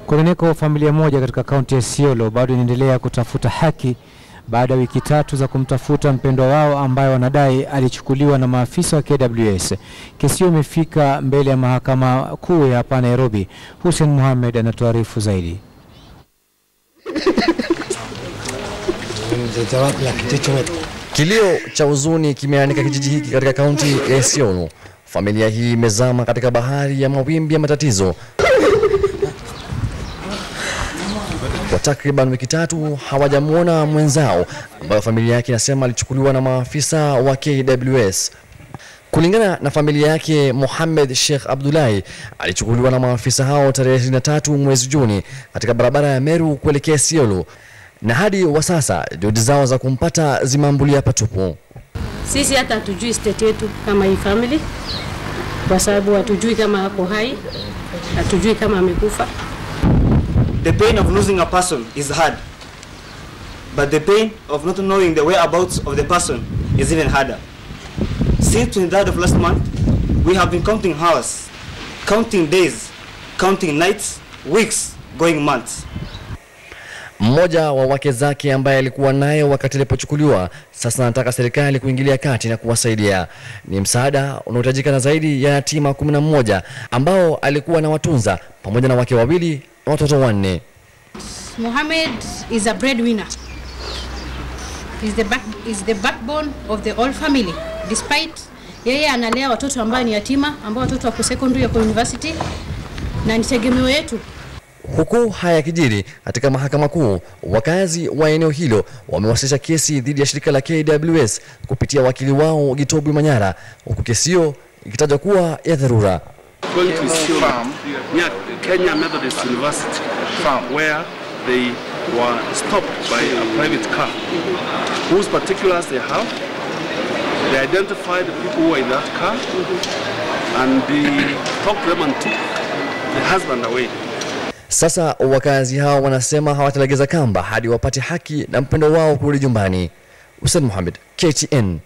Kwingineko, familia moja katika kaunti ya Isiolo bado inaendelea kutafuta haki baada ya wiki 3 za kumtafuta mpendwa wao ambaye wanadai alichukuliwa na maafisa wa KWS. Kesi hiyo imefika mbele ya mahakama kuu ya hapa Nairobi. Hussein Mohamed anatuarifu zaidi. Kilio cha huzuni kimeanika kijiji hiki katika kaunti ya Isiolo. Familia hii imezama katika bahari ya mawimbi ya matatizo. Kwa takriban wiki 3 hawajamuona mwenzao ambaye familia yake inasema alichukuliwa na maafisa wa KWS. Kulingana na familia yake, Mohamed Sheikh Abdullahi alichukuliwa na maafisa hao tarehe 23 mwezi Juni katika barabara ya Meru kuelekea Isiolo, na hadi wa sasa juhudi zao za kumpata zimeambulia patupu. Sisi hata hatujui state yetu kama hii family, kwa sababu hatujui kama ako hai, hatujui kama amekufa. The pain of losing a person is hard, but the pain of not knowing the whereabouts of the person is even harder. Since 23rd of last month, we have been counting hours, counting days, counting nights, weeks, going months. Mmoja wa wake zake ambaye alikuwa naye wakati alipochukuliwa sasa anataka serikali kuingilia kati na kuwasaidia. Ni msaada unaohitajika na zaidi ya yatima 11 ambao alikuwa na watunza pamoja na wake 2 na watoto 4. Mohamed is a breadwinner. Is the backbone of the whole family. Despite yeye analea watoto ambao ni yatima, ambao watoto wako secondary ya university, na ni tegemeo yetu. Huku haya kijiri katika mahakama kuu, wakazi wa eneo hilo wamewasilisha kesi dhidi ya shirika la KWS kupitia wakili wao Gitobu Manyara, huku kesi hiyo ikitajwa kuwa ya dharura. Kenya Methodist University where they were stopped by a private car whose particulars they have. They identified the people who were in that car and they talked to them and took the husband away. Sasa wakazi hao wanasema hawatalegeza kamba hadi wapate haki na mpendo wao kurudi nyumbani. Hussein Mohamed, KTN.